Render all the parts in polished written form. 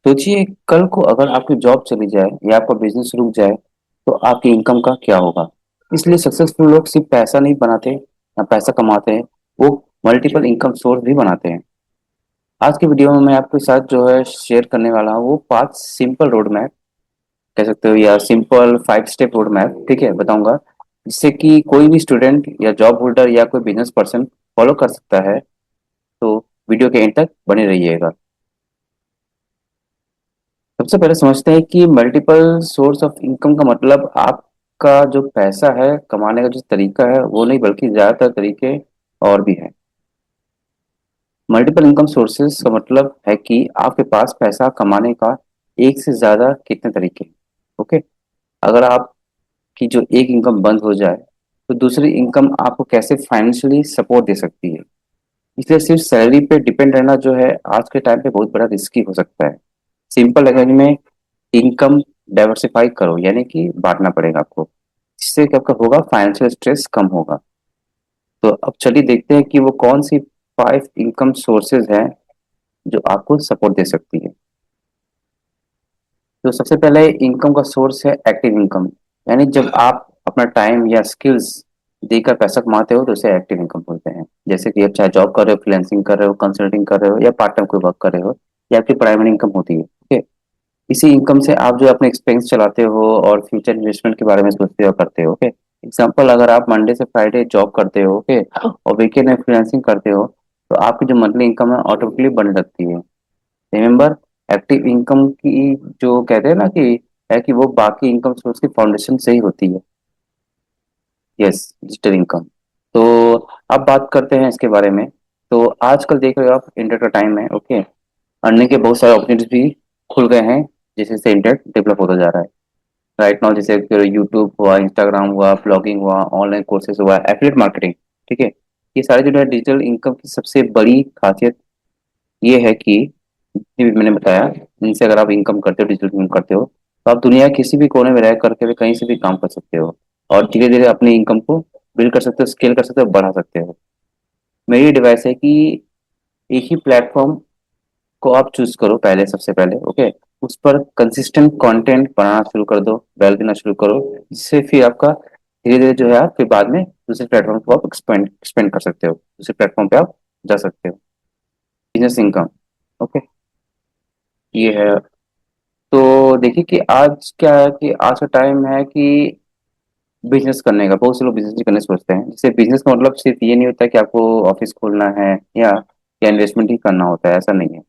सोचिए कल को अगर आपकी जॉब चली जाए या आपका बिजनेस रुक जाए तो आपकी इनकम का क्या होगा। इसलिए सक्सेसफुल लोग सिर्फ पैसा नहीं बनाते या पैसा कमाते हैं, वो मल्टीपल इनकम सोर्स भी बनाते हैं। आज की वीडियो में मैं आपके साथ जो है शेयर करने वाला हूँ वो 5 सिंपल रोड मैप कह सकते हो या सिंपल 5 स्टेप रोड मैप, ठीक है, बताऊंगा जिससे कि कोई भी स्टूडेंट या जॉब होल्डर या कोई बिजनेस पर्सन फॉलो कर सकता है। तो वीडियो के एंड तक बने रहिएगा। सबसे पहले समझते हैं कि मल्टीपल सोर्स ऑफ इनकम का मतलब आपका जो पैसा है कमाने का जो तरीका है वो नहीं बल्कि ज्यादातर तरीके और भी है। मल्टीपल इनकम सोर्सेज का मतलब है कि आपके पास पैसा कमाने का एक से ज्यादा कितने तरीके हैं। ओके। अगर आपकी जो एक इनकम बंद हो जाए तो दूसरी इनकम आपको कैसे फाइनेंशियली सपोर्ट दे सकती है। इसलिए सिर्फ सैलरी पे डिपेंड रहना जो है आज के टाइम पे बहुत बड़ा रिस्की हो सकता है। सिंपल लैंग्वेज में इनकम डाइवर्सिफाई करो, यानी कि बांटना पड़ेगा आपको। इससे क्या आपका होगा, फाइनेंशियल स्ट्रेस कम होगा। तो अब चलिए देखते हैं कि वो कौन सी 5 इनकम सोर्सेज हैं जो आपको सपोर्ट दे सकती है। तो सबसे पहले इनकम का सोर्स है एक्टिव इनकम, यानी जब आप अपना टाइम या स्किल्स देकर पैसा कमाते हो तो उसे एक्टिव इनकम बोलते हैं। जैसे कि आप चाहे जॉब कर रहे हो, फ्रीलांसिंग कर रहे हो, कंसल्टिंग कर रहे हो या पार्ट टाइम कोई वर्क कर रहे हो, या आपकी प्राइमरी इनकम होती है। ओके। इसी इनकम से आप जो अपने एक्सपेंस चलाते हो और फ्यूचर इन्वेस्टमेंट के बारे में सोचते हो करते हो। ओके। एग्जाम्पल, अगर आप मंडे से फ्राइडे जॉब करते हो, ओके, और वीकेंड में फ्रीलांसिंग करते हो तो आपकी जो मंथली इनकम है ऑटोमेटिकली बढ़ने लगती है। रिमेम्बर, एक्टिव इनकम की जो कहते हैं ना कि है कि वो बाकी इनकम सोर्स की फाउंडेशन से ही होती है। Yes, digital income. तो अब बात करते हैं इसके बारे में। तो आजकल देख रहे हो आप, इंटरनेट का टाइम है। ओके। अर्निंग के बहुत सारे अपॉर्चुनिटीज भी खुल गए हैं जैसे जैसे इंटरनेट डेवलप होता जा रहा है। राइट नाउ जैसे यूट्यूब हुआ, इंस्टाग्राम हुआ, ब्लॉगिंग हुआ, ऑनलाइन कोर्सेज हुआ, एफिलिएट मार्केटिंग, ठीक है। ये सारे जो है डिजिटल इनकम की सबसे बड़ी खासियत ये है कि जितनी भी मैंने बताया, इनसे अगर आप इनकम करते हो, डिजिटल इनकम करते हो, तो आप दुनिया के किसी भी कोने में रह करके भी कहीं से भी काम कर सकते हो और धीरे धीरे अपनी इनकम को बिल्ड कर सकते हो, स्केल कर सकते हो, बढ़ा सकते हो। मेरी एडवाइस है कि एक ही प्लेटफॉर्म को आप चूज करो पहले, सबसे पहले। ओके। उस पर कंसिस्टेंट कंटेंट बनाना शुरू कर दो, बैल देना शुरू करो, जिससे फिर आपका धीरे धीरे जो है आप फिर बाद में दूसरे प्लेटफॉर्म को आप एक्सपेंड एक्सपेंड कर सकते हो, दूसरे प्लेटफॉर्म पे आप जा सकते हो। Business income. ओके। ये है। तो देखिए कि आज क्या है कि आज का टाइम है कि बिजनेस करने का बहुत से लोग बिजनेस ही करने सोचते हैं। जैसे बिजनेस का मतलब सिर्फ ये नहीं होता कि आपको ऑफिस खोलना है या इन्वेस्टमेंट ही करना होता है, ऐसा नहीं है।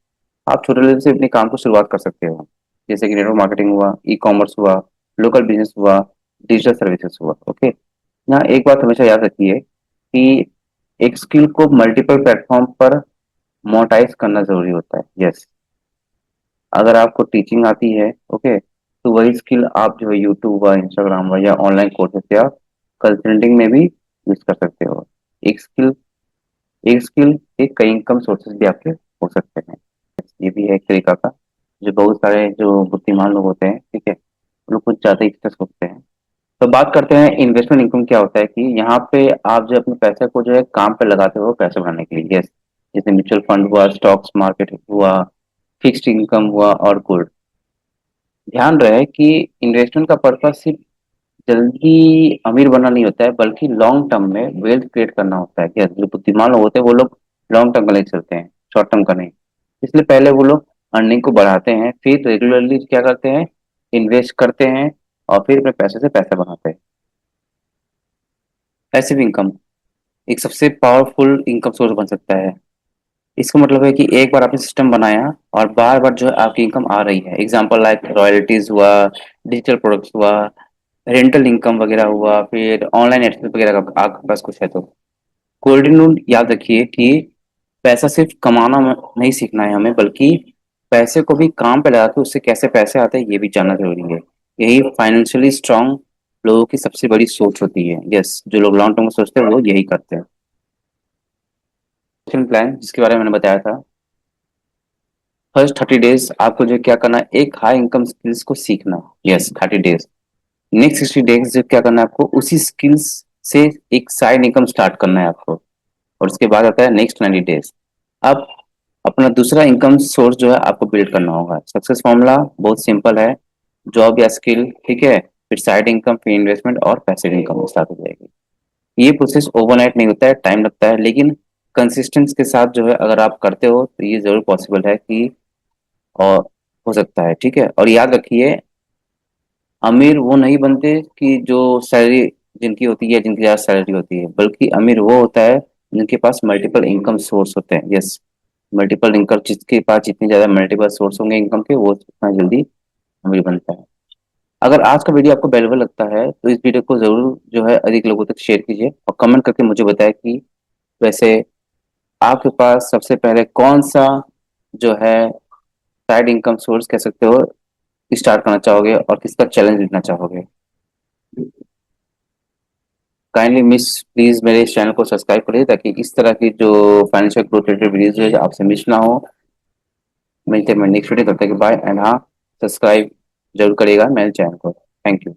आप छोटे लेवल से अपने काम को शुरुआत कर सकते हो, जैसे कि नेटवर्क मार्केटिंग हुआ, ई कॉमर्स हुआ, लोकल बिजनेस हुआ, डिजिटल सर्विसेज हुआ। ओके। यहाँ एक बात हमेशा याद रखिए कि एक स्किल को मल्टीपल प्लेटफॉर्म पर मोनेटाइज करना जरूरी होता है। यस। अगर आपको टीचिंग आती है, ओके, तो वही स्किल आप जो है यूट्यूब हुआ, इंस्टाग्राम हुआ या ऑनलाइन कोर्सेज से आप कंसल्टिंग में भी यूज कर सकते हो। एक स्किल एक स्किल के कई इनकम सोर्सेज भी आपके हो सकते हैं। ये भी है एक तरीका का। जो बहुत सारे जो बुद्धिमान लोग होते हैं, ठीक है, वो लोग कुछ ज्यादा ही अच्छा सोचते हैं। तो बात करते हैं इन्वेस्टमेंट इनकम क्या होता है। कि यहाँ पे आप जो अपने पैसे को जो है काम पे लगाते हो पैसे बनाने के लिए। यस। जैसे म्यूचुअल फंड हुआ, स्टॉक्स मार्केट हुआ, फिक्स्ड इनकम हुआ और गोल्ड। ध्यान रहे कि इन्वेस्टमेंट का पर्पज सिर्फ जल्दी अमीर बनना नहीं होता है, बल्कि लॉन्ग टर्म में वेल्थ क्रिएट करना होता है। कि जो बुद्धिमान लोग होते हैं वो लोग लॉन्ग टर्म का लेके चलते हैं, शॉर्ट टर्म का नहीं। इसलिए पहले वो लोग अर्निंग को बढ़ाते हैं, फिर रेगुलरली क्या करते हैं, इन्वेस्ट करते हैं और फिर अपने पैसे से पैसे बनाते हैं। पैसिव इनकम एक सबसे पावरफुल इनकम सोर्स बन सकता है। इसका मतलब है कि एक बार आपने सिस्टम बनाया और बार बार जो है आपकी इनकम आ रही है। एग्जांपल लाइक रॉयल्टीज हुआ, डिजिटल प्रोडक्ट्स हुआ, रेंटल इनकम वगैरह हुआ, फिर ऑनलाइन एड्स वगैरह का आपके पास कुछ है तो। गोल्डन रूल याद रखिए कि पैसा सिर्फ कमाना नहीं सीखना है हमें, बल्कि पैसे को भी काम पे लगा के उससे कैसे पैसे आते हैं ये भी जानना जरूरी है। यही फाइनेंशियली स्ट्रांग लोगों की सबसे बड़ी सोच होती है। यस, जो लोग लॉन्ग टर्म में सोचते हैं वो यही करते हैं। प्लान जिसके बारे में मैंने बताया था, फर्स्ट 30 डेज आपको जो क्या करना है, एक हाई इनकम स्किल्स को सीखना। Yes, 30 days. नेक्स्ट 60 डेज जो क्या करना है आपको, उसी स्किल्स से एक साइड इनकम स्टार्ट करना है आपको। और उसके बाद आता है नेक्स्ट 90 डेज। अब अपना दूसरा इनकम सोर्स जो है आपको बिल्ड करना होगा। सक्सेस फॉर्मूला बहुत सिंपल है। जॉब या स्किल, ठीक है, फिर साइड इनकम, फिर इन्वेस्टमेंट और पैसिव इनकम स्टार्ट हो जाएगी। ये प्रोसेस ओवरनाइट नहीं होता है, टाइम लगता है, लेकिन कंसिस्टेंस के साथ जो है अगर आप करते हो तो ये जरूर पॉसिबल है कि और हो सकता है, ठीक है। और याद रखिए, अमीर वो नहीं बनते कि जो सैलरी जिनकी होती है, जिनकी ज्यादा सैलरी होती है, बल्कि अमीर वो होता है जिनके पास मल्टीपल इनकम सोर्स होते हैं। यस, मल्टीपल इनकम, जिसके पास जितने ज्यादा मल्टीपल सोर्स होंगे इनकम के, वो उतना जल्दी अमीर बनता है। अगर आज का वीडियो आपको वैल्यूबल लगता है तो इस वीडियो को जरूर जो है अधिक लोगों तक शेयर कीजिए और कमेंट करके मुझे बताएं कि वैसे आपके पास सबसे पहले कौन सा जो है साइड इनकम सोर्स कह सकते हो स्टार्ट करना चाहोगे और किसका चैलेंज लेना चाहोगे। काइंडली मिस प्लीज मेरे इस चैनल को सब्सक्राइब करिए ताकि इस तरह की जो फाइनेंशियल ग्रोथ रिलेटेड वीडियोज है आपसे मिस ना हो। मिलते हैं नेक्स्ट वीडियो, तब तक बाय एंड हाँ, सब्सक्राइब जरूर करिएगा मेरे चैनल को। Thank you.